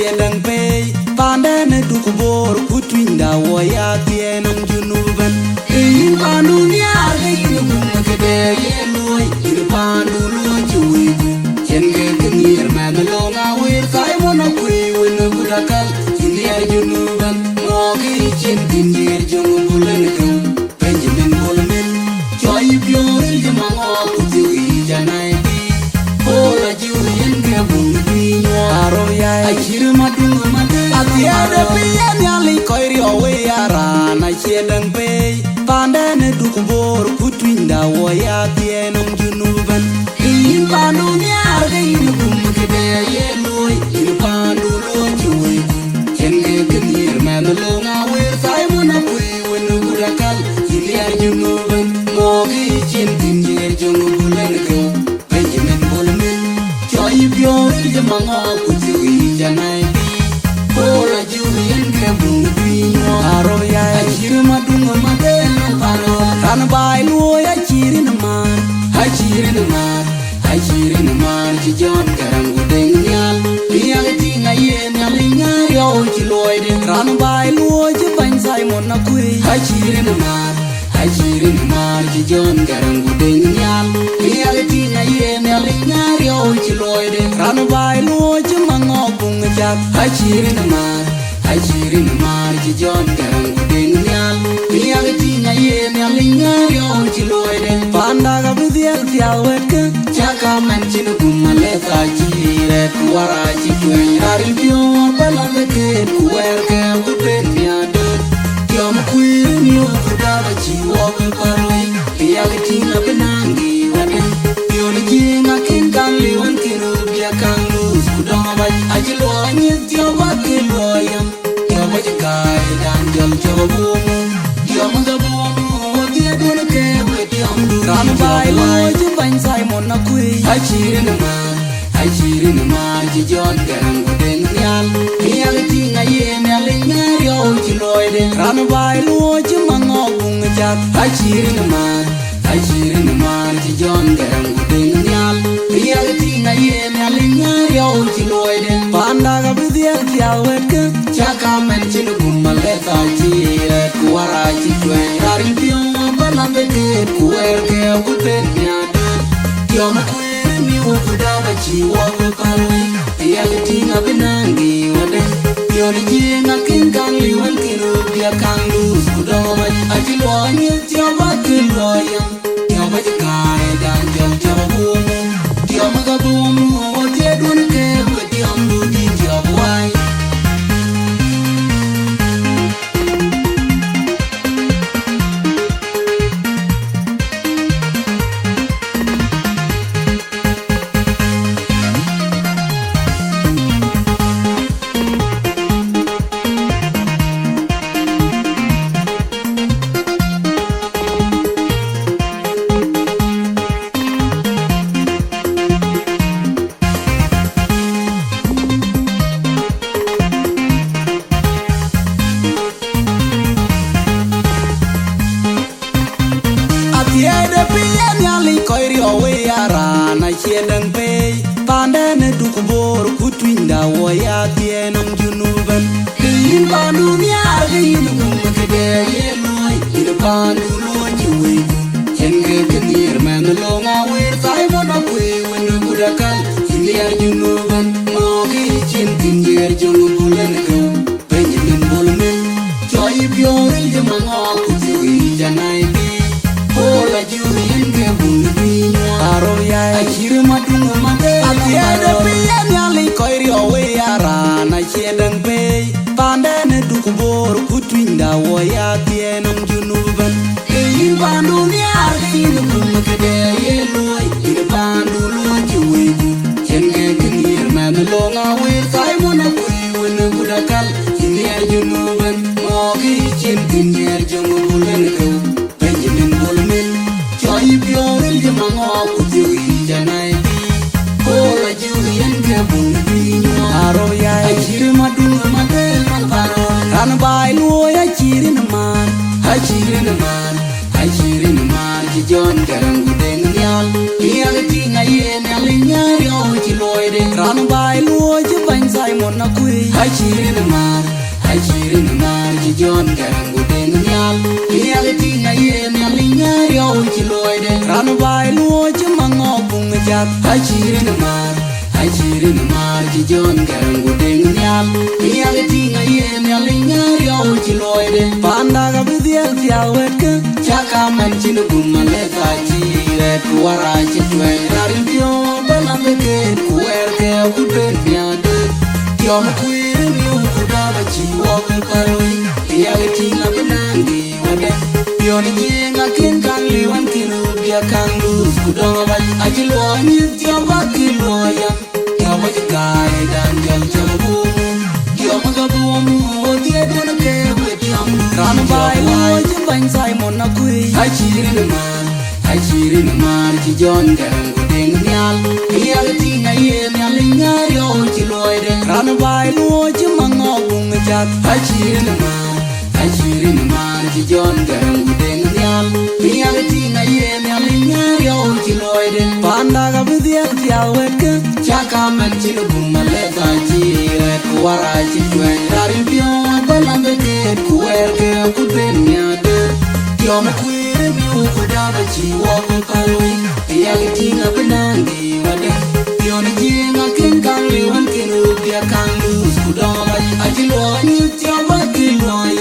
chiedang pay Pandene dukubor kutwinda woya tienang junuban In pandu niarga inu kumakade Yeloy inu pandu luan chuwiku Chenge kengir magalonga wir Saimona kuri wina kudakal India junuban Mogi chin kinjir jungu bulan kum Benjamin Bolmin Joy pioril jamango kutui janai Ola juyen gabung pinyo Aroya Achir madung madu Atiada piyan yali koiri owe yara Na chiedang pay Pandene dukubor kutwinda woya tienang junuban In pandu niarga inu kumakade Yeloy inu pandu luan chuwiku Chenge kengir magalonga wir Saimona kuri wina kudakal India junuban Mogi chin kinjir jungu bulan kum Benjamin Bolmin Joy pioril jamango kutui janai Ola juyen gabung pinyo Aroya Achir madung madena paro Ran bai luoy achirin man Achirin man Achirin man Chijon garang gudeng nyal Piang tinga yen yalinga yo chiloy den Ran bai luoy jibang Simon na kui Achirin man Achirin man Chijon garang gudeng nyal Piang tinga yen yalinga yo chiloy den Ran bai luoy jimango bung jak Achirin man Chijon garang gudeng nyal Piang tinga yen yalinga yo chiloy den Panda ka bidial tiaweka Chaka manchinu kumale fajire Kuwara chikwen Aril pyo balanda ken Kuwerke gudeng nyadot Tiom kwirin yo kudaba chiwoke parwe Piang tinga benangi waden Pioni jinga ken kang liwan kiro Bia kang luz kudama baj Ajilo anyit tiawa kiloyam Tiawa jikai dan jol jawa bumu Tiawa gabumu Wadia duna kewe tiam duri Ranu bai loy jibang Simon na kui Achirin man Chijon garang gudeng nyal Piang tinga yen yalinga yo chiloy den Ranu bai loy jimango bung jak Achirin man Chijon garang gudeng nyal Piang tinga yen yalinga yo chiloy den Panda ka bidial tiaweka Chaka manchinu kumale fajire Kuwara chikwen Aril pyo balanda ken Kuwerke gudeng nyadot Tiom kwirin yo kudaba chiwoke parwe Piang tinga benangi waden Pioni jinga ken kang liwan kiro Bia kang luz kudama baj Ajilo anyit tiawa kiloyam Tiawa jikai dan jol jawa bumu Tiawa gabumu Wadia duna kewe tiam dudi tiawa wai Atiada piyan yali koiri owe yara Na chiedang pay Pandene dukubor kutwinda woya tienang junuban In pandu niarga inu kumakade Yeloy inu pandu luan chuwiku Chenge kengir magalonga wir Saimona kuri wina kudakal India junuban Mogi chin kinjir jungu bulan kum Benjamin Bolmin Joy pioril jamango kutui janai Ola juyen gabung pinyo Aroya Achir madung madena Atiada piyan yali koiri owe yara Na chiedang pay Pandene dukubor kutwinda woya tienang junuban In pandu niarga inu kumakade Yeloy inu pandu luan chuwiku Chenge kengir magalonga wir Saimona kuri wina kudakal India junuban Mogi chin kinjir jungu bulan kum Benjamin Bolmin Joy pioril jamango kutui janai Ola juyen gabung pinyo Aroya Achir madung madena paro Ran bai luoy achirin man Chijon garang gudeng nyal Piang tinga yen yalinga yo chiloy den Ran bai luoy jibang Simon na kui hai chirin mar hai chirin mar ji jon karangu deng nyal reality na ye nyalinya yo chi loide ran bai luo chi mango bung jak hai chirin mar ji jon karangu deng nyal reality na ye nyalinya yo chi loide panda ga bidial tiawet chaka man chin gumale ta chi ret wara chi twe rarin pio balambe ke kuer ke kuten piade yom kuir miu kudaba chi wok paroi reality na benangi wade yon yenga kin kan liwan kinu bia kan luz kudonga ba ajilo ni tiamba kiloya yom kai dan jal chabu yom gabu mu odie don ke wetiam ran bai lo jban sai mon na kui hai chirin mar ji jon karangu deng nyal reality na ye nyalinya yo chi loide ran bai lo chi mango bung jak hai chirin mar ji jon karangu deng nyal reality na ye nyalinya yo chi loide panda ga bidial tiawet chaka man chi gumale ta chi ret wara chi twe rarin pio balambe ke kuer ke kuten nyade yom kuir miu kudaba chi wok paroi reality na benangi wade yon yenga kin kan liwan kinu bia kan luz kudaba ajilo ni tiamba kiloya